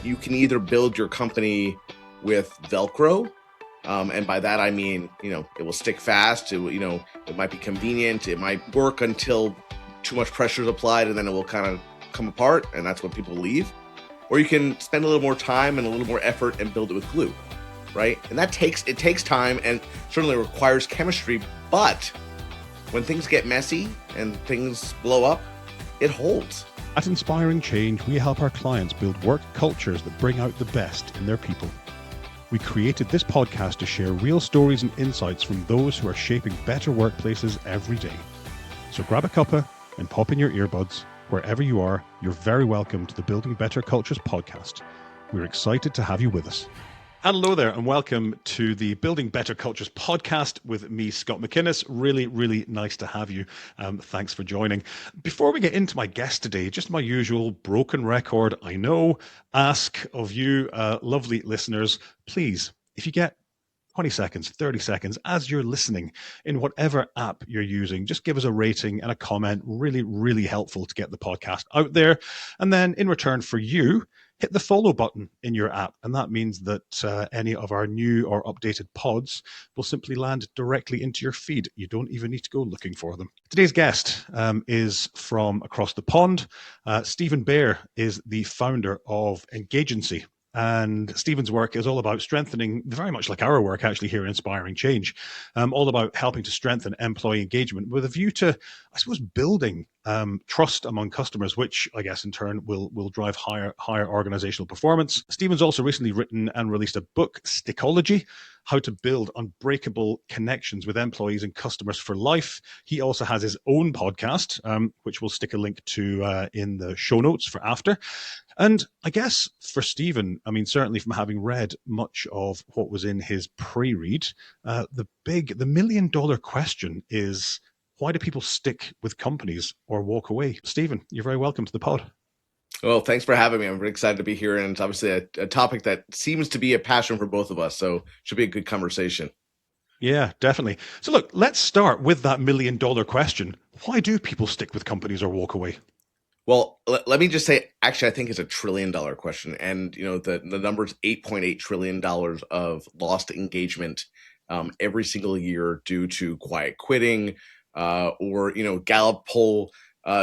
you can either build your company with Velcro, and by that I mean, it will stick fast. It might be convenient. It might work until too much pressure is applied, and then it will kind of come apart, and that's when people leave. Or you can spend a little more time and a little more effort and build it with glue, right? And it takes time and certainly requires chemistry, but when things get messy and things blow up, it holds. At Inspiring Change, we help our clients build work cultures that bring out the best in their people. We created this podcast to share real stories and insights from those who are shaping better workplaces every day. So grab a cuppa and pop in your earbuds. Wherever you are, you're very welcome to the Building Better Cultures podcast. We're excited to have you with us. Hello there, and welcome to the Building Better Cultures podcast with me, Scott McInnes. Really, really nice to have you. Thanks for joining. Before we get into my guest today, just my usual broken record, I know, ask of you, lovely listeners, please, if you get 20 seconds, 30 seconds, as you're listening in whatever app you're using, just give us a rating and a comment. Really, really helpful to get the podcast out there. And then in return for you, hit the follow button in your app. And that means that any of our new or updated pods will simply land directly into your feed. You don't even need to go looking for them. Today's guest is from across the pond. Stephen Baer is the founder of Engagency. And Stephen's work is all about strengthening, very much like our work actually here in Inspiring Change, all about helping to strengthen employee engagement with a view to, I suppose, building trust among customers, which I guess in turn will drive higher organizational performance. Stephen's also recently written and released a book, Stickology, How to Build Unbreakable Connections with Employees and Customers for Life. He also has his own podcast, which we'll stick a link to in the show notes for after. And I guess for Stephen, I mean, certainly from having read much of what was in his pre-read, the $1 million question is, why do people stick with companies or walk away? Stephen, you're very welcome to the pod. Well, thanks for having me. I'm very excited to be here. And it's obviously a topic that seems to be a passion for both of us. So it should be a good conversation. Yeah, definitely. So look, let's start with that $1 million question. Why do people stick with companies or walk away? Well, let me just say, actually, I think it's $1 trillion question. And, the number is $8.8 trillion of lost engagement every single year due to quiet quitting, or Gallup poll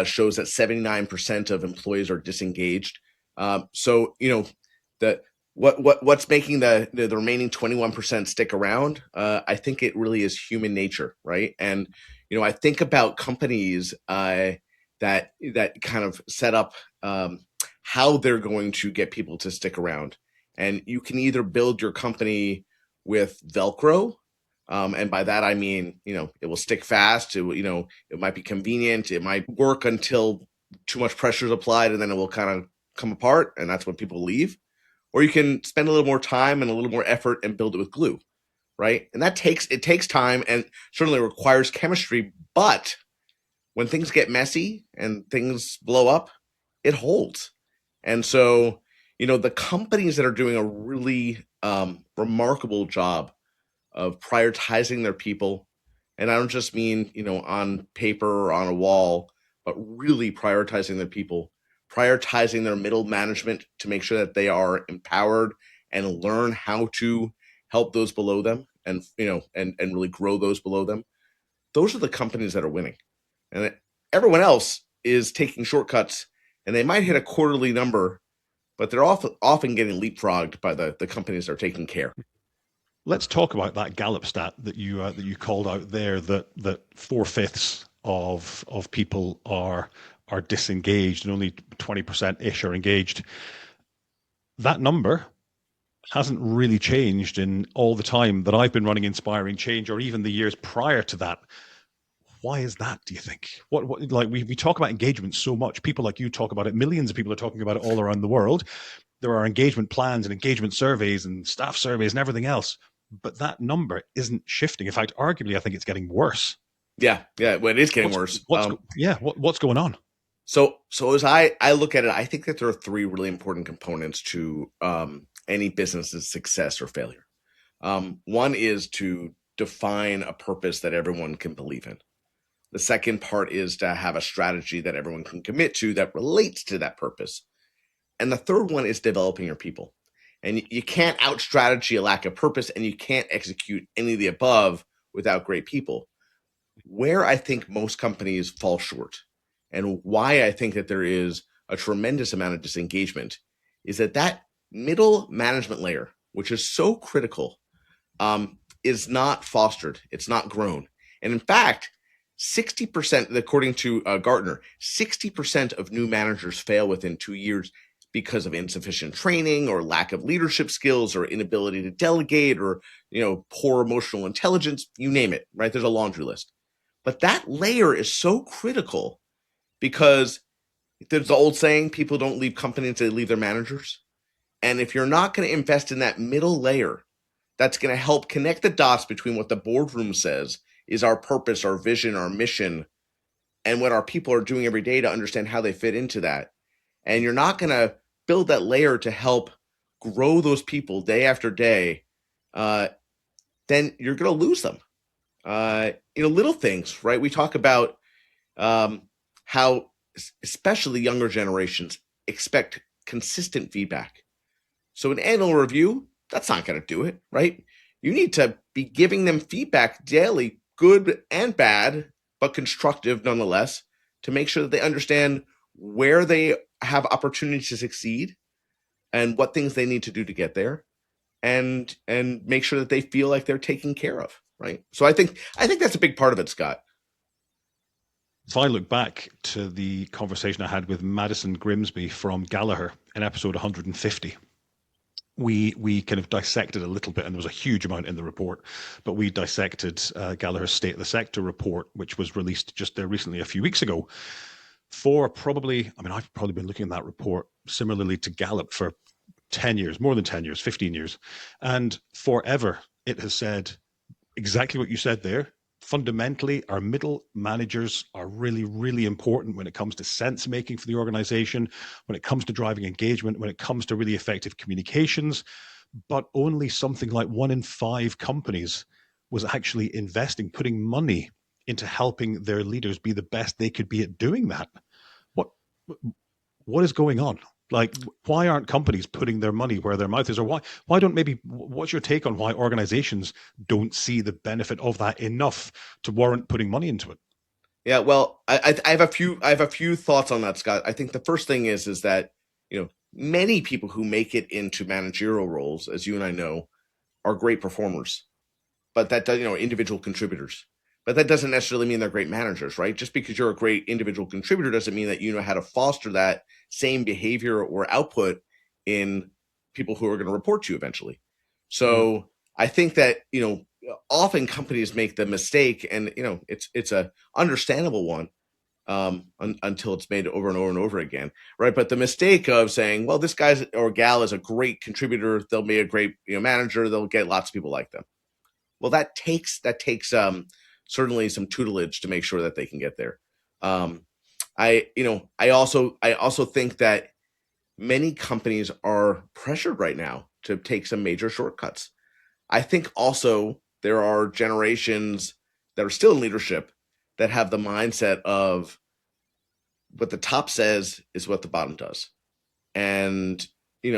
shows that 79% of employees are disengaged. So what's making the remaining 21% stick around? I think it really is human nature, right? And I think about companies that kind of set up how they're going to get people to stick around, and you can either build your company with Velcro. And by that, I mean, it will stick fast. It might be convenient. It might work until too much pressure is applied, and then it will kind of come apart, and that's when people leave. Or you can spend a little more time and a little more effort and build it with glue, right? And it takes time and certainly requires chemistry, but when things get messy and things blow up, it holds. And so, the companies that are doing a really remarkable job of prioritizing their people, and I don't just mean, on paper or on a wall, but really prioritizing their people, prioritizing their middle management to make sure that they are empowered and learn how to help those below them and, and really grow those below them. Those are the companies that are winning. And everyone else is taking shortcuts, and they might hit a quarterly number, but they're often getting leapfrogged by the companies that are taking care. Let's talk about that Gallup stat that you called out there, that 4/5 of people are disengaged and only 20%-ish are engaged. That number hasn't really changed in all the time that I've been running Inspiring Change, or even the years prior to that. Why is that, do you think? What like we talk about engagement so much. People like you talk about it. Millions of people are talking about it all around the world. There are engagement plans and engagement surveys and staff surveys and everything else. But that number isn't shifting. In fact, arguably, I think it's getting worse. Yeah. Well, it is getting worse. What's going on? So as I look at it, I think that there are three really important components to any business's success or failure. One is to define a purpose that everyone can believe in. The second part is to have a strategy that everyone can commit to that relates to that purpose. And the third one is developing your people. And you can't out strategy a lack of purpose, and you can't execute any of the above without great people. Where I think most companies fall short, and why I think that there is a tremendous amount of disengagement, is that middle management layer, which is so critical, is not fostered. It's not grown. And in fact, 60%, according to Gartner, 60% of new managers fail within 2 years because of insufficient training or lack of leadership skills or inability to delegate or, poor emotional intelligence, you name it, right? There's a laundry list. But that layer is so critical because there's the old saying, people don't leave companies, they leave their managers. And if you're not going to invest in that middle layer, that's going to help connect the dots between what the boardroom says is our purpose, our vision, our mission, and what our people are doing every day to understand how they fit into that. And you're not going to build that layer to help grow those people day after day, then you're going to lose them. Little things, right? We talk about how especially younger generations expect consistent feedback. So an annual review, that's not going to do it, right? You need to be giving them feedback daily, good and bad, but constructive nonetheless, to make sure that they understand where they have opportunities to succeed and what things they need to do to get there, and make sure that they feel like they're taken care of, right? So I think that's a big part of it, Scott. If I look back to the conversation I had with Madison Grimsby from Gallagher in episode 150, we kind of dissected a little bit, and there was a huge amount in the report, but we dissected Gallagher's State of the Sector report, which was released just there recently a few weeks ago. I've probably been looking at that report similarly to Gallup for 10 years, more than 10 years, 15 years. And forever, it has said exactly what you said there. Fundamentally, our middle managers are really, really important when it comes to sense making for the organization, when it comes to driving engagement, when it comes to really effective communications. But only something like 1 in 5 companies was actually investing, putting money into helping their leaders be the best they could be at doing that. What is going on? Like, why aren't companies putting their money where their mouth is? Or why don't what's your take on why organizations don't see the benefit of that enough to warrant putting money into it? Yeah, well, I have a few thoughts on that, Scott. I think the first thing is that, many people who make it into managerial roles, as you and I know, are great performers, but that does, individual contributors. But that doesn't necessarily mean they're great managers, right? Just because you're a great individual contributor doesn't mean that you know how to foster that same behavior or output in people who are going to report to you eventually. So I think that, often companies make the mistake, and, it's a understandable one, until it's made over and over and over again, right? But the mistake of saying, well, this guy or gal is a great contributor, they'll be a great, manager, they'll get lots of people like them. Well, that takes certainly some tutelage to make sure that they can get there. I also think that many companies are pressured right now to take some major shortcuts. I think also there are generations that are still in leadership that have the mindset of what the top says is what the bottom does, and they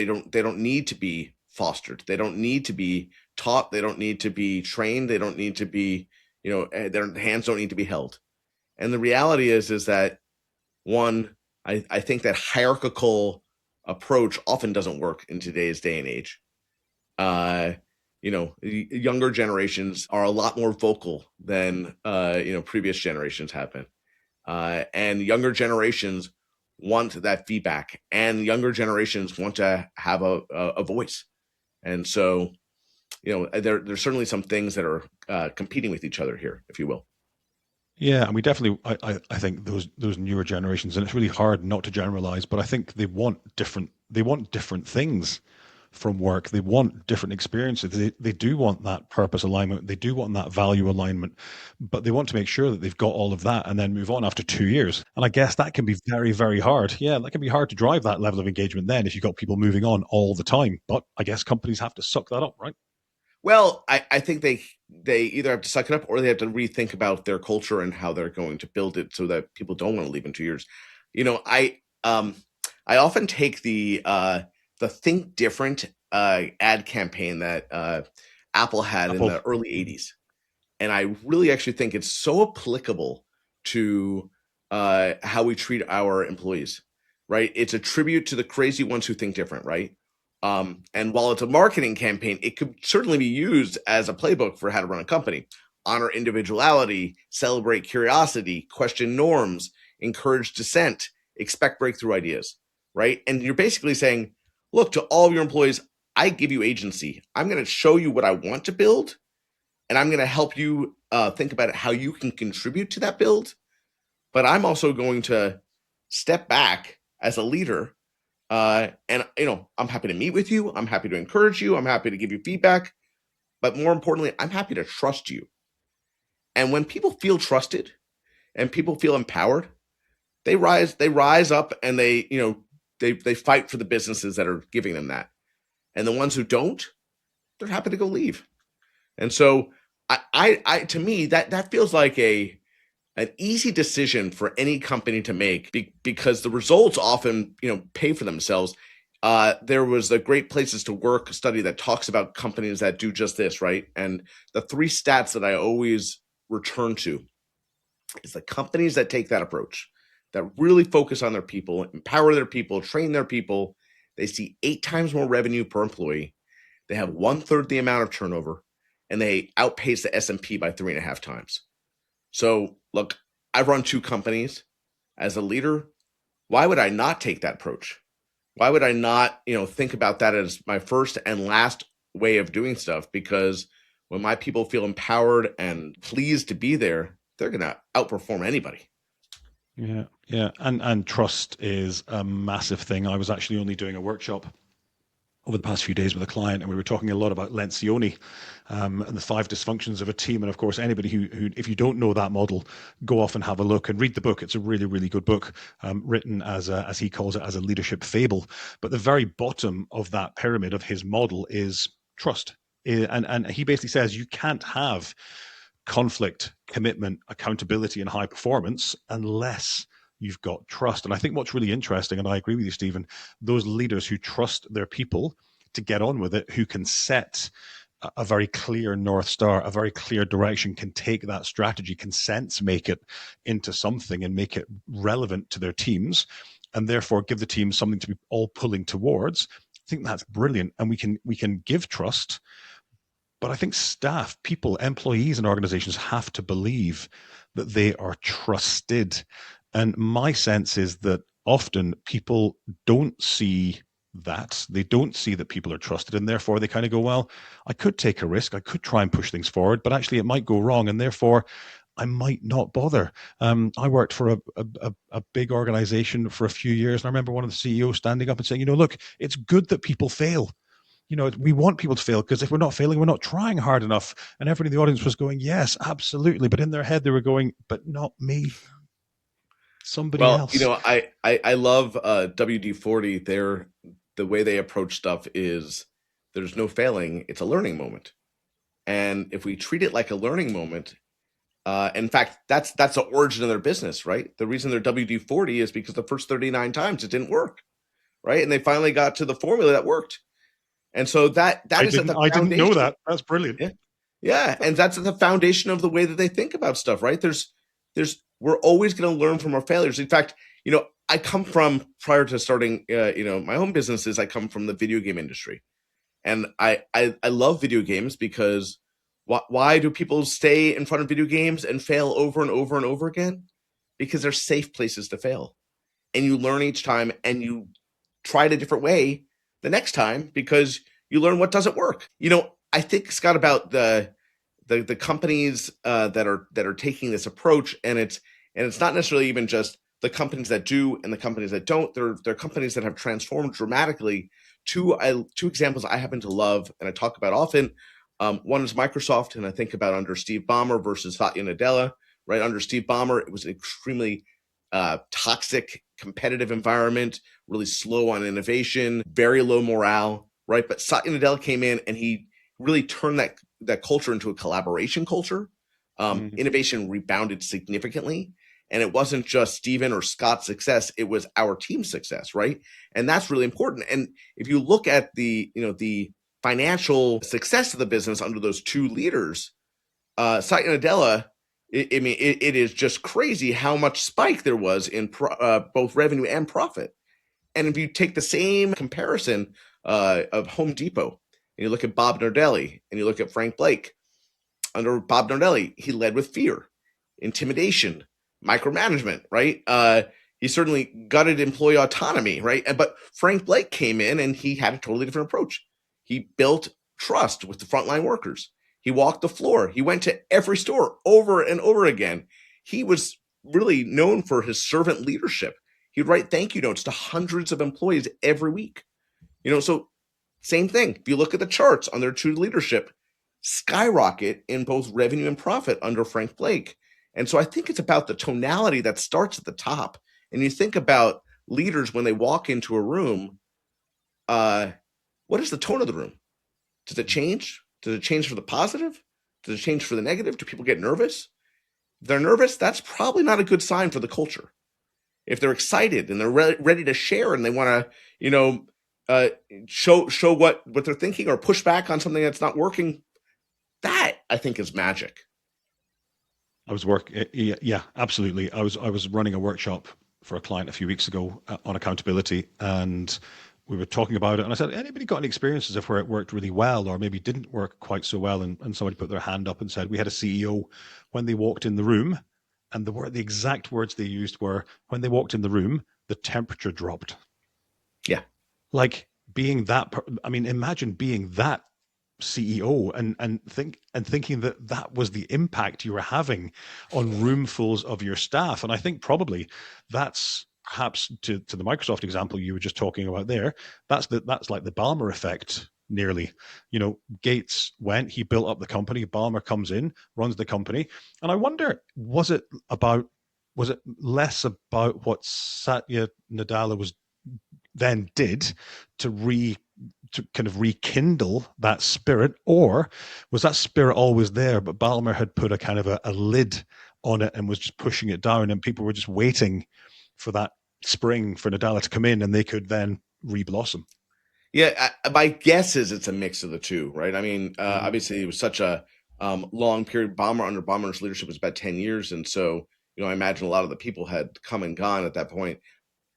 don't need to be fostered. They don't need to be taught. They don't need to be trained. They don't need to be, their hands don't need to be held. And the reality is that, one, I think that hierarchical approach often doesn't work in today's day and age. Younger generations are a lot more vocal than, previous generations have been. And younger generations want that feedback, and younger generations want to have a voice. And so, there's certainly some things that are competing with each other here, if you will. Yeah, and we definitely, I think those newer generations, and it's really hard not to generalize, but I think they want different things from work. They want different experiences. They do want that purpose alignment. They do want that value alignment, but they want to make sure that they've got all of that and then move on after 2 years. And I guess that can be very, very hard. Yeah, that can be hard to drive that level of engagement then if you've got people moving on all the time. But I guess companies have to suck that up, right? Well, I think they either have to suck it up or they have to rethink about their culture and how they're going to build it so that people don't want to leave in 2 years. I often take the Think Different ad campaign that Apple had in Apple. the early '80s, and I really actually think it's so applicable to how we treat our employees. Right? It's a tribute to the crazy ones who think different. Right? And while it's a marketing campaign, it could certainly be used as a playbook for how to run a company. Honor individuality, celebrate curiosity, question norms, encourage dissent, expect breakthrough ideas, right? And you're basically saying, look, to all of your employees, I give you agency. I'm going to show you what I want to build, and I'm going to help you think about how you can contribute to that build. But I'm also going to step back as a leader, and I'm happy to meet with you. I'm happy to encourage you. I'm happy to give you feedback. But more importantly, I'm happy to trust you. And when people feel trusted and people feel empowered, they rise up, and they fight for the businesses that are giving them that. And the ones who don't, they're happy to go leave. And so I to me that feels like an easy decision for any company to make, because the results often pay for themselves. There was a Great Places to Work study that talks about companies that do just this, right? And the three stats that I always return to is the companies that take that approach, that really focus on their people, empower their people, train their people. They see 8 times more revenue per employee. They have 1/3 the amount of turnover, and they outpace the S&P by 3.5 times. So look, I've run 2 companies as a leader. Why would I not take that approach? Why would I not, think about that as my first and last way of doing stuff? Because when my people feel empowered and pleased to be there, they're going to outperform anybody. Yeah. And trust is a massive thing. I was actually only doing a workshop over the past few days with a client, and we were talking a lot about Lencioni and the 5 dysfunctions of a team. And of course, anybody who, if you don't know that model, go off and have a look and read the book. It's a really, really good book, written as he calls it, as a leadership fable. But the very bottom of that pyramid of his model is trust. And he basically says you can't have conflict, commitment, accountability, and high performance unless you've got trust. And I think what's really interesting, and I agree with you, Stephen, those leaders who trust their people to get on with it, who can set a very clear North Star, a very clear direction, can take that strategy, can sense make it into something and make it relevant to their teams, and therefore give the team something to be all pulling towards. I think that's brilliant. And we can give trust, but I think staff, people, employees in organizations have to believe that they are trusted. And my sense is that often people don't see that. They don't see that people are trusted. And therefore they kind of go, well, I could take a risk. I could try and push things forward, but actually it might go wrong. And therefore I might not bother. I worked for a big organization for a few years. And I remember one of the CEOs standing up and saying, look, it's good that people fail. We want people to fail, because if we're not failing, we're not trying hard enough. And everybody in the audience was going, yes, absolutely. But in their head, they were going, but not me, somebody Well, else. I love WD-40. The way they approach stuff is there's no failing. It's a learning moment. And if we treat it like a learning moment, in fact, that's the origin of their business, right? The reason they're WD-40 is because the first 39 times it didn't work, right? And they finally got to the formula that worked. And so that is at the I didn't know foundation. that. That's brilliant. Yeah, and that's at the foundation of the way that they think about stuff, right? We're always going to learn from our failures. In fact, I come from, prior to starting, my own businesses, I come from the video game industry, and I love video games because why do people stay in front of video games and fail over and over and over again? Because they're safe places to fail, and you learn each time, and you try it a different way the next time because you learn what doesn't work. I think, Scott, about the companies that are taking this approach, and it's not necessarily even just the companies that do and the companies that don't. They're companies that have transformed dramatically. Two examples I happen to love and I talk about often. One is Microsoft, and I think about under Steve Ballmer versus Satya Nadella. Right under Steve Ballmer, it was an extremely toxic, competitive environment, really slow on innovation, very low morale. Right, but Satya Nadella came in and he really turned that culture into a collaboration culture. Innovation rebounded significantly, And it wasn't just Stephen or Scott's success, it was our team's success, right? And that's really important. And if you look at the financial success of the business under those two leaders, Satya Nadella, it is just crazy how much spike there was in both revenue and profit. And if you take the same comparison of Home Depot, and you look at Bob Nardelli, and you look at Frank Blake, under Bob Nardelli, he led with fear, intimidation, micromanagement, right? He certainly gutted employee autonomy, right? But Frank Blake came in and he had a totally different approach. He built trust with the frontline workers. He walked the floor. He went to every store over and over again. He was really known for his servant leadership. He'd write thank you notes to hundreds of employees every week. So same thing. If you look at the charts on their true leadership, skyrocket in both revenue and profit under Frank Blake. And so I think it's about the tonality that starts at the top. And you think about leaders when they walk into a room, what is the tone of the room? Does it change? Does it change for the positive? Does it change for the negative? Do people get nervous? If they're nervous, that's probably not a good sign for the culture. If they're excited and they're ready to share and they want to, show what they're thinking or push back on something that's not working, that I think is magic. Yeah, absolutely. I was running a workshop for a client a few weeks ago on accountability, and we were talking about it. And I said, anybody got any experiences of where it worked really well or maybe didn't work quite so well? And somebody put their hand up and said, we had a CEO when they walked in the room, and the exact words they used were, when they walked in the room, the temperature dropped. Yeah. Like being that, imagine being that CEO and thinking that was the impact you were having on roomfuls of your staff. And I think probably that's perhaps to the Microsoft example you were just talking about there. That's like the Balmer effect. Nearly, Gates went, he built up the company. Balmer comes in, runs the company, and I wonder, was it less about what Satya Nadella was then did to kind of rekindle that spirit, or was that spirit always there, but Balmer had put a kind of a lid on it and was just pushing it down, and people were just waiting for that spring for Nadella to come in and they could then reblossom? Yeah, my guess is it's a mix of the two, right? I mean, obviously it was such a long period. Under Balmer's leadership was about 10 years. And so, I imagine a lot of the people had come and gone at that point.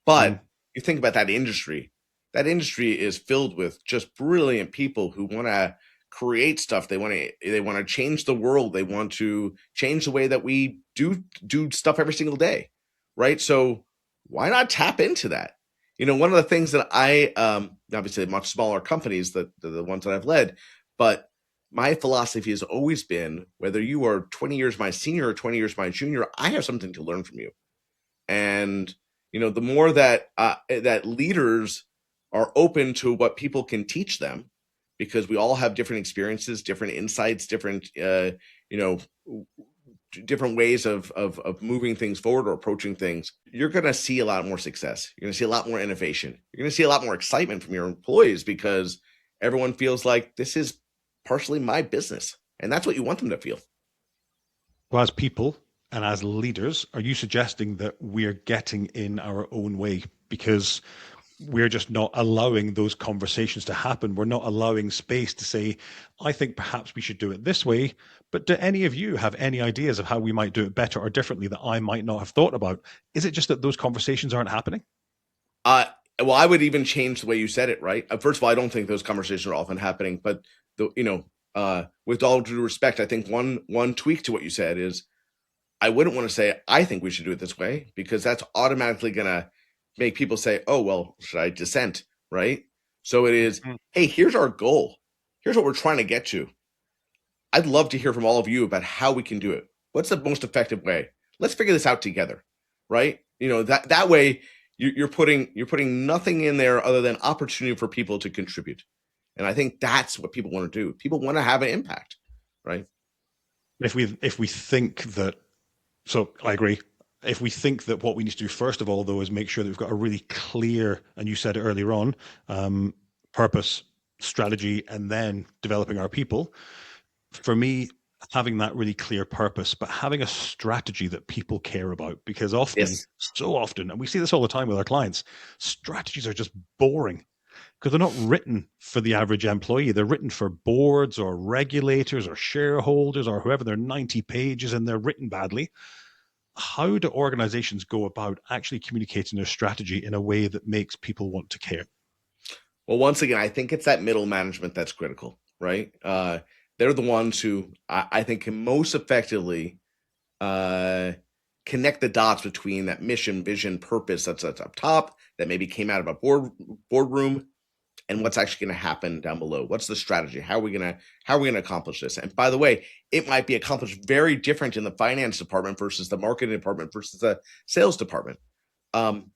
But you think about that industry is filled with just brilliant people who want to create stuff. They want to change the world. They want to change the way that we do stuff every single day, right? So why not tap into that? One of the things that I obviously much smaller companies, the ones that I've led, but my philosophy has always been, whether you are 20 years my senior or 20 years my junior, I have something to learn from you. And the more that that leaders are open to what people can teach them, because we all have different experiences, different insights, different different ways of moving things forward or approaching things, you're going to see a lot more success. You're going to see a lot more innovation. You're going to see a lot more excitement from your employees because everyone feels like this is partially my business. And that's what you want them to feel. Well, as people and as leaders, are you suggesting that we're getting in our own way because we're just not allowing those conversations to happen? We're not allowing space to say, I think perhaps we should do it this way. But do any of you have any ideas of how we might do it better or differently that I might not have thought about? Is it just that those conversations aren't happening? Well, I would even change the way you said it, right? First of all, I don't think those conversations are often happening, but with all due respect, I think one tweak to what you said is I wouldn't want to say, I think we should do it this way, because that's automatically going to make people say, oh, well, should I dissent, right? So it is, hey, here's our goal. Here's what we're trying to get to. I'd love to hear from all of you about how we can do it. What's the most effective way? Let's figure this out together, right? That way you're putting nothing in there other than opportunity for people to contribute. And I think that's what people want to do. People want to have an impact, right? If we think that, so I agree. If we think that what we need to do first of all, though, is make sure that we've got a really clear, and you said it earlier on, purpose, strategy, and then developing our people. For me, having that really clear purpose, but having a strategy that people care about. Because often, Yes. so often, and we see this all the time with our clients, strategies are just boring because they're not written for the average employee. They're written for boards or regulators or shareholders or whoever. They're 90 pages and they're written badly. How do organizations go about actually communicating their strategy in a way that makes people want to care? Well, once again, I think it's that middle management that's critical, right? They're the ones who I think can most effectively uh, connect the dots between that mission, vision, purpose that's up top that maybe came out of a boardroom and what's actually going to happen down below. What's the strategy? How are we gonna accomplish this? And by the way, it might be accomplished very different in the finance department versus the marketing department versus the sales department. Um,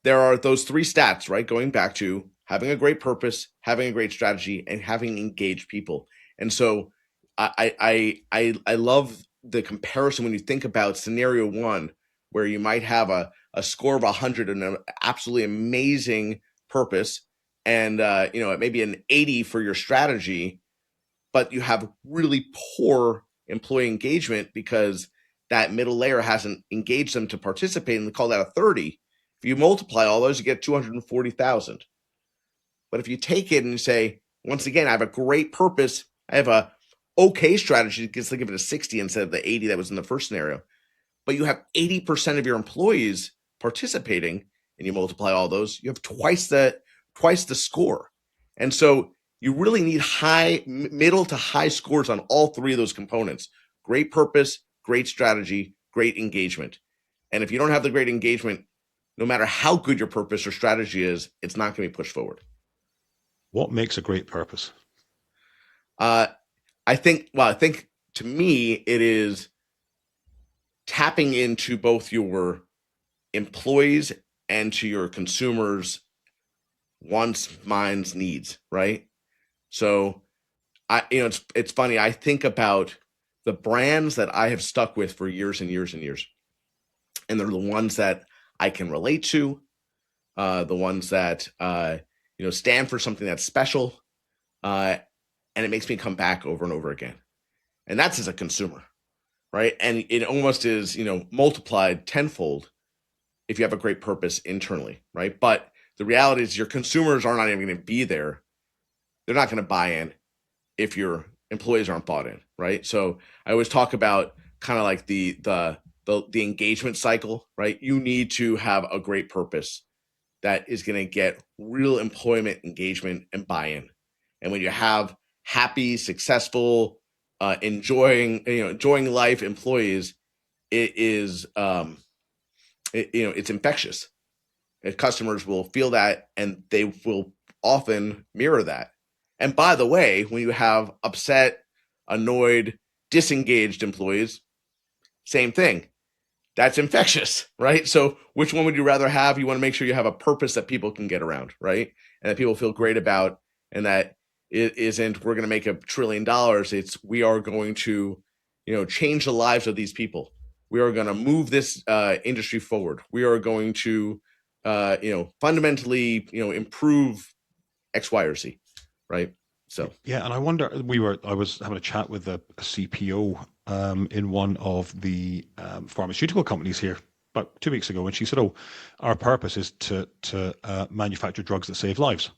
there are those three stats, right? Going back to having a great purpose, having a great strategy, and having engaged people. And so I love the comparison when you think about scenario one, where you might have a score of 100 and an absolutely amazing purpose, and it may be an 80 for your strategy, but you have really poor employee engagement because that middle layer hasn't engaged them to participate, and they call that a 30. If you multiply all those, you get 240,000. But if you take it and you say, once again, I have a great purpose, I have a okay strategy, because they give it a 60 instead of the 80 that was in the first scenario, but you have 80% of your employees participating, and you multiply all those, you have twice the score. And so you really need middle to high scores on all three of those components: great purpose, great strategy, great engagement. And if you don't have the great engagement, no matter how good your purpose or strategy is, it's not going to be pushed forward. What makes a great purpose? Uh, I think to me, it is tapping into both your employees and to your consumers' wants, minds, needs, right? So it's funny. I think about the brands that I have stuck with for years and years and years, and they're the ones that I can relate to, the ones that stand for something that's special, uh, and it makes me come back over and over again. And that's as a consumer, right? And it almost is multiplied tenfold if you have a great purpose internally, right? But the reality is your consumers are not even going to be there. They're not going to buy in if your employees aren't bought in, right? So I always talk about kind of like the engagement cycle, right? You need to have a great purpose that is going to get real employment engagement and buy-in. And when you have happy, successful, enjoying life employees, it is it's infectious. And customers will feel that, and they will often mirror that. And by the way, when you have upset, annoyed, disengaged employees, same thing. That's infectious, right? So which one would you rather have? You want to make sure you have a purpose that people can get around, right? And that people feel great about, and that it isn't we're going to make $1 trillion. It's we are going to, change the lives of these people. We are going to move this industry forward. We are going to, fundamentally, improve X, Y, or Z, right? So Yeah, and I wonder. I was having a chat with a CPO in one of the pharmaceutical companies here about 2 weeks ago, and she said, "Oh, our purpose is to manufacture drugs that save lives."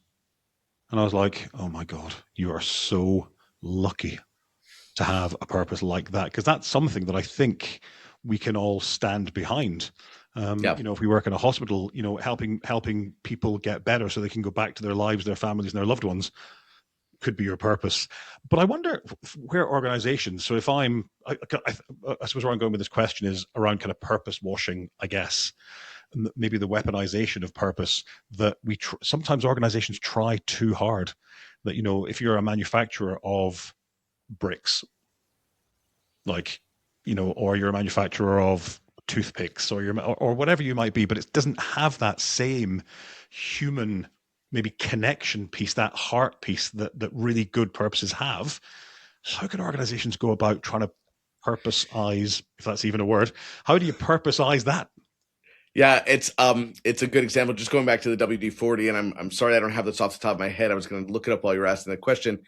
And I was like, "Oh my God, you are so lucky to have a purpose like that, because that's something that I think we can all stand behind." yeah, If we work in a hospital, helping people get better so they can go back to their lives, their families, and their loved ones could be your purpose. But I wonder where organizations. So if I suppose where I'm going with this question is around kind of purpose washing, I guess, and maybe the weaponization of purpose that sometimes organizations try too hard. That if you're a manufacturer of bricks, like or you're a manufacturer of toothpicks, or whatever you might be, but it doesn't have that same human maybe connection piece, that heart piece that really good purposes have. How can organizations go about trying to purpose-ize, if that's even a word? How do you purpose-ize that? yeah, it's a good example. Just going back to the WD-40, and I'm sorry I don't have this off the top of my head. I was going to look it up while you were asking the question,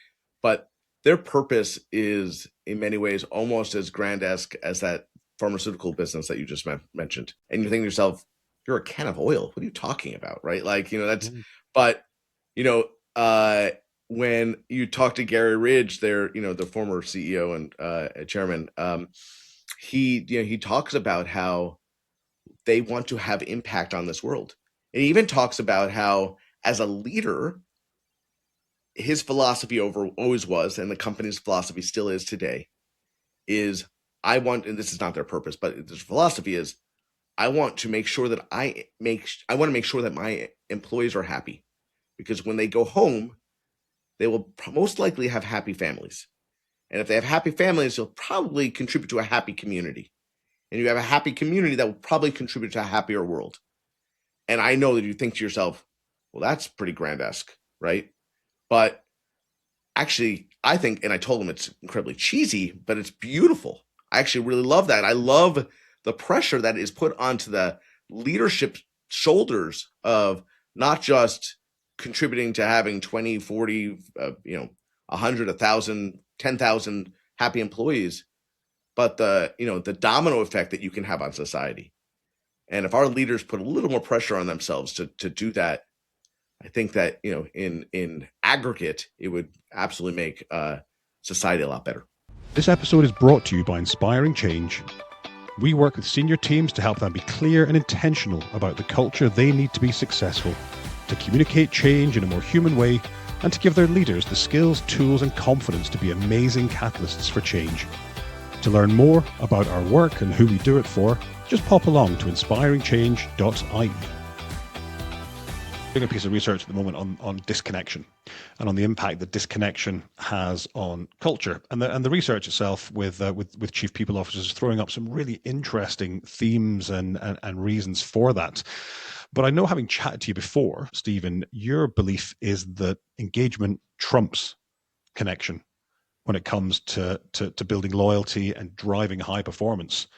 but their purpose is in many ways almost as grandesque as that pharmaceutical business that you just mentioned. And you think to yourself, you're a can of oil. What are you talking about? Right. Like, that's, but, you know, when you talk to Gary Ridge, the former CEO and chairman, he talks about how they want to have impact on this world. And he even talks about how, as a leader, his philosophy always was, and the company's philosophy still is today, is and this is not their purpose, but their philosophy is, I want to make sure that I want to make sure that my employees are happy, because when they go home, they will most likely have happy families. And if they have happy families, they'll probably contribute to a happy community. And you have a happy community that will probably contribute to a happier world. And I know that you think to yourself, well, that's pretty grandesque, right? But actually, I think, and I told him it's incredibly cheesy, but it's beautiful. I actually really love that. I love the pressure that is put onto the leadership shoulders of not just contributing to having 20, 40, 100, 1,000, 10,000 happy employees, but the domino effect that you can have on society. And if our leaders put a little more pressure on themselves to do that, I think that, in aggregate, it would absolutely make society a lot better. This episode is brought to you by Inspiring Change. We work with senior teams to help them be clear and intentional about the culture they need to be successful, to communicate change in a more human way, and to give their leaders the skills, tools, and confidence to be amazing catalysts for change. To learn more about our work and who we do it for, just pop along to inspiringchange.ie. Doing a piece of research at the moment on disconnection and on the impact that disconnection has on culture, and the research itself with chief people officers is throwing up some really interesting themes and reasons for that. But I know, having chatted to you before, Stephen, your belief is that engagement trumps connection when it comes to building loyalty and driving high performance.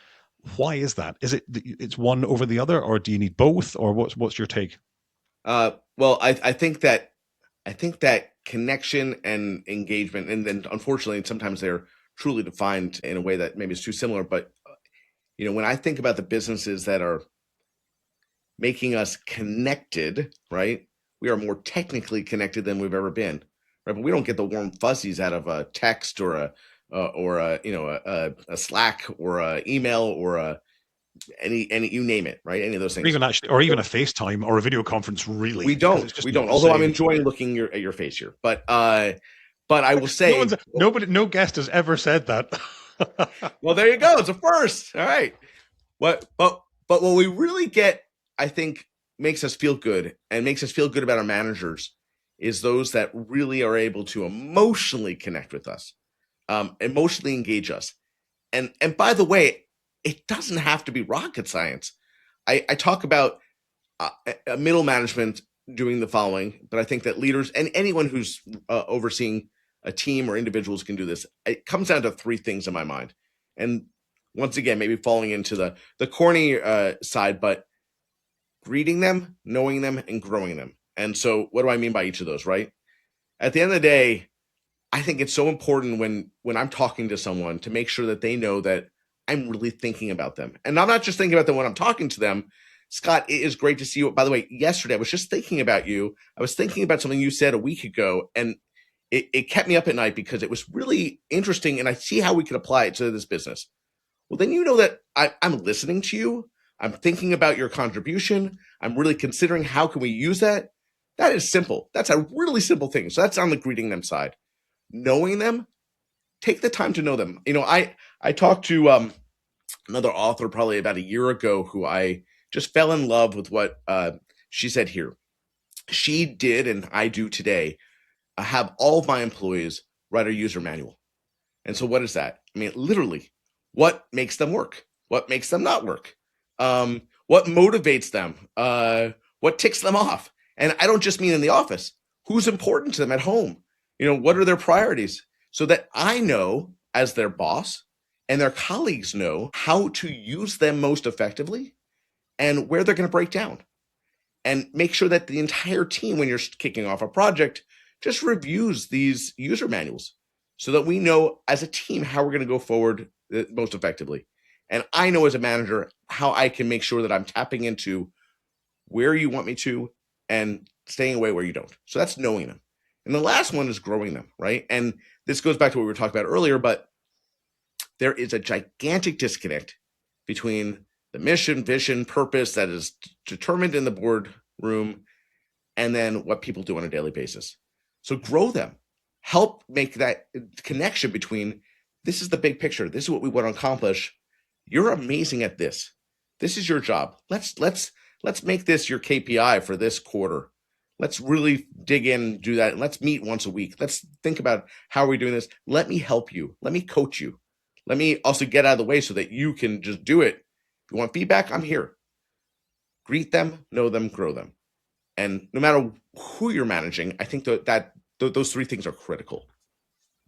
Why is that? Is it's one over the other, or do you need both, or what's your take? Well, I think that connection and engagement, and then unfortunately sometimes they're truly defined in a way that maybe is too similar. But when I think about the businesses that are making us connected, right, we are more technically connected than we've ever been, right? But we don't get the warm fuzzies out of a text or a Slack or a email or any you name it, right? Any of those things, or even a FaceTime or a video conference. Really, we don't. Although I'm enjoying looking at your face here, but I will say, no guest has ever said that. Well, there you go. It's a first. All right. But what we really get, I think, makes us feel good and makes us feel good about our managers is those that really are able to emotionally connect with us, emotionally engage us. And by the way, it doesn't have to be rocket science. I talk about middle management doing the following, but I think that leaders and anyone who's overseeing a team or individuals can do this. It comes down to three things in my mind. And once again, maybe falling into the corny side, but greeting them, knowing them, and growing them. And so what do I mean by each of those, right? At the end of the day, I think it's so important when I'm talking to someone to make sure that they know that I'm really thinking about them. And I'm not just thinking about them when I'm talking to them. Scott, it is great to see you. By the way, yesterday I was just thinking about you. I was thinking about something you said a week ago, and it kept me up at night because it was really interesting, and I see how we could apply it to this business. Well, then you know that I'm listening to you. I'm thinking about your contribution. I'm really considering how can we use that. That is simple. That's a really simple thing. So that's on the greeting them side. Knowing them, take the time to know them. I talked to another author probably about a year ago who I just fell in love with what she said here. She did, and I do today, have all of my employees write a user manual. And so what is that? I mean, literally, what makes them work? What makes them not work? What motivates them? What ticks them off? And I don't just mean in the office. Who's important to them at home? What are their priorities? So that I know as their boss and their colleagues know how to use them most effectively and where they're going to break down. And make sure that the entire team, when you're kicking off a project, just reviews these user manuals. so that we know as a team how we're going to go forward most effectively. And I know as a manager how I can make sure that I'm tapping into where you want me to and staying away where you don't. So that's knowing them. And the last one is growing them, right? And this goes back to what we were talking about earlier, but there is a gigantic disconnect between the mission, vision, purpose that is determined in the boardroom and then what people do on a daily basis. So grow them. Help make that connection between this is the big picture. This is what we want to accomplish. You're amazing at this. This is your job. Let's make this your KPI for this quarter. Let's really dig in and do that. Let's meet once a week. Let's think about how are we doing this. Let me help you. Let me coach you. Let me also get out of the way so that you can just do it. If you want feedback, I'm here. Greet them, know them, grow them. And no matter who you're managing, I think that those three things are critical.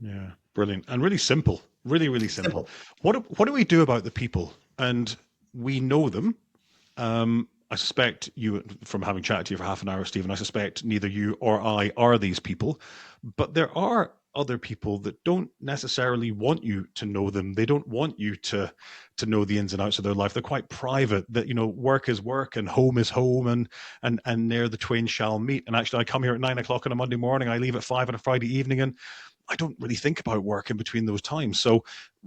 Yeah, brilliant. And really simple. Really, really simple. What do we do about the people? And we know them. I suspect you, from having chatted to you for half an hour, Stephen, I suspect neither you or I are these people. But there are other people that don't necessarily want you to know them. They don't want you to know the ins and outs of their life. They're quite private. That, you know, work is work and home is home, and there the twain shall meet. And actually, I come here at 9 o'clock on a Monday morning. I leave at 5 on a Friday evening, and I don't really think about work in between those times. So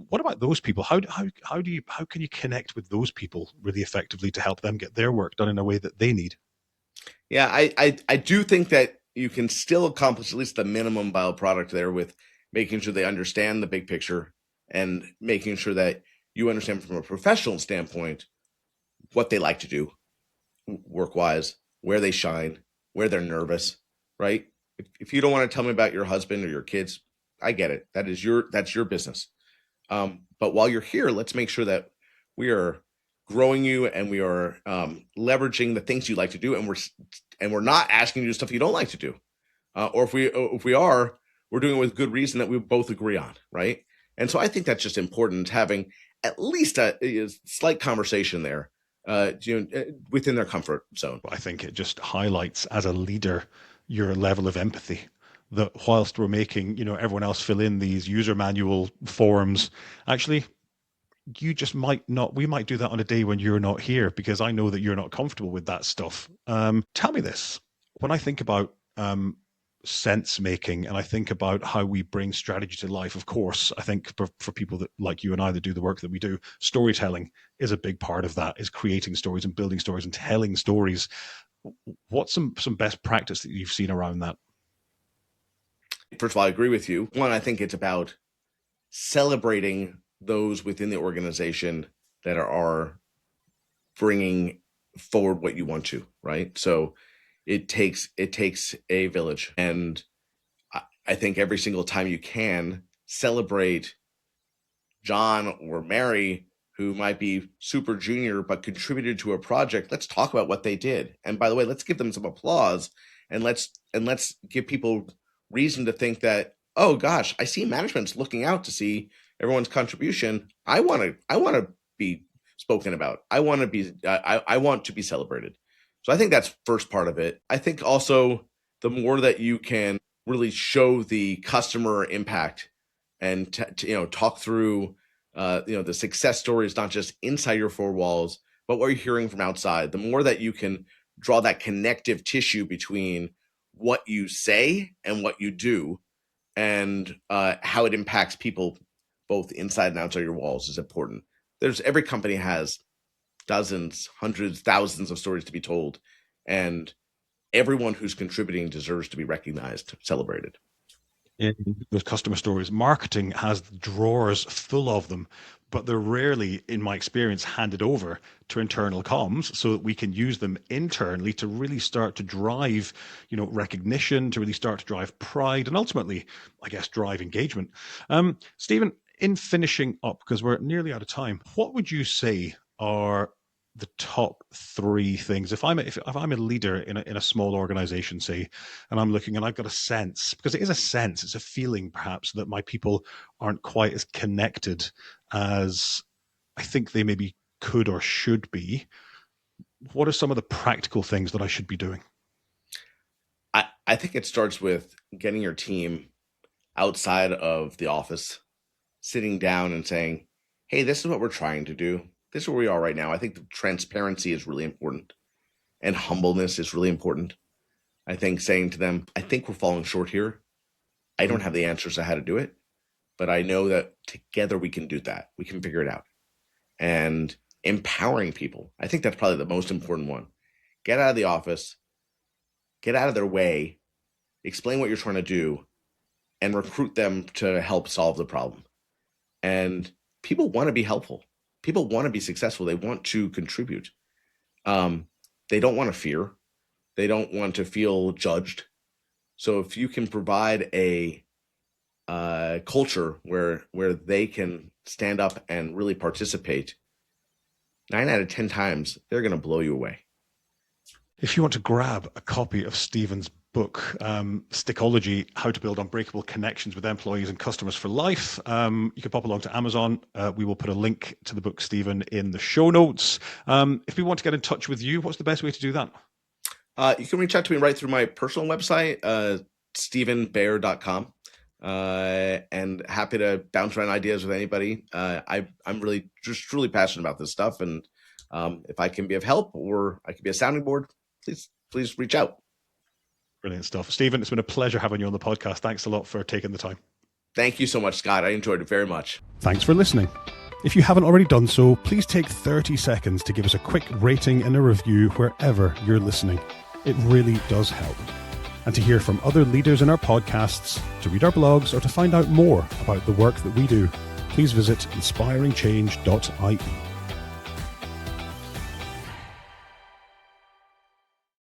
what about those people? How can you connect with those people really effectively to help them get their work done in a way that they need? Yeah, I do think that you can still accomplish at least the minimum viable product there with making sure they understand the big picture and making sure that you understand from a professional standpoint what they like to do work wise, where they shine, where they're nervous, right? If you don't want to tell me about your husband or your kids, I get it. That's your business. But while you're here, let's make sure that we are growing you and we are leveraging the things you like to do, and we're not asking you to do stuff you don't like to do, or if we are, we're doing it with good reason that we both agree on, right? And so I think that's just important, having at least a slight conversation there, within their comfort zone. I think it just highlights as a leader your level of empathy. That whilst we're making, you know, everyone else fill in these user manual forms, actually you just might not, we might do that on a day when you're not here because I know that you're not comfortable with that stuff. Tell me this. When I think about sense making and I think about how we bring strategy to life, of course, I think for people that like you and I that do the work that we do, storytelling is a big part of that, is creating stories and building stories and telling stories. What's some best practice that you've seen around that? First of all, I agree with you. One, I think it's about celebrating those within the organization that are bringing forward what you want to, right? So it takes a village, and I think every single time you can celebrate John or Mary, who might be super junior but contributed to a project, let's talk about what they did. And by the way, let's give them some applause, and let's give people reason to think that, oh gosh, I see management's looking out to see everyone's contribution. I want to be spoken about. I want to be celebrated. So I think that's first part of it. I think also the more that you can really show the customer impact and talk through the success stories, not just inside your four walls, but what you're hearing from outside, the more that you can draw that connective tissue between what you say and what you do, and how it impacts people both inside and outside your walls is important. Every company has dozens, hundreds, thousands of stories to be told, and everyone who's contributing deserves to be recognized, celebrated. In those customer stories, marketing has drawers full of them, but they're rarely, in my experience, handed over to internal comms so that we can use them internally to really start to drive, recognition, to really start to drive pride, and ultimately, I guess, drive engagement. Stephen, in finishing up, because we're nearly out of time, what would you say are the top three things? If I'm a leader in a small organization, say, and I'm looking and I've got a sense, because it is a sense, it's a feeling perhaps that my people aren't quite as connected as I think they maybe could or should be. What are some of the practical things that I should be doing? I think it starts with getting your team outside of the office, sitting down and saying, hey, this is what we're trying to do. This is where we are right now. I think the transparency is really important, and humbleness is really important. I think saying to them, I think we're falling short here. I don't have the answers to how to do it, but I know that together we can do that. We can figure it out. And empowering people. I think that's probably the most important one. Get out of the office, get out of their way, explain what you're trying to do, and recruit them to help solve the problem. And people want to be helpful. People want to be successful. They want to contribute. They don't want to fear. They don't want to feel judged. So if you can provide a culture where they can stand up and really participate, 9 out of 10 times, they're going to blow you away. If you want to grab a copy of Stephen's book, Stickology, How to Build Unbreakable Connections with Employees and Customers for Life, you can pop along to Amazon. We will put a link to the book, Stephen, in the show notes. If we want to get in touch with you, what's the best way to do that? You can reach out to me right through my personal website, stephenbaer.com. And happy to bounce around ideas with anybody. I'm really just truly passionate about this stuff. And if I can be of help or I can be a sounding board, please reach out. Brilliant stuff. Stephen, it's been a pleasure having you on the podcast. Thanks a lot for taking the time. Thank you so much, Scott. I enjoyed it very much. Thanks for listening. If you haven't already done so, please take 30 seconds to give us a quick rating and a review wherever you're listening. It really does help. And to hear from other leaders in our podcasts, to read our blogs, or to find out more about the work that we do, please visit inspiringchange.ie.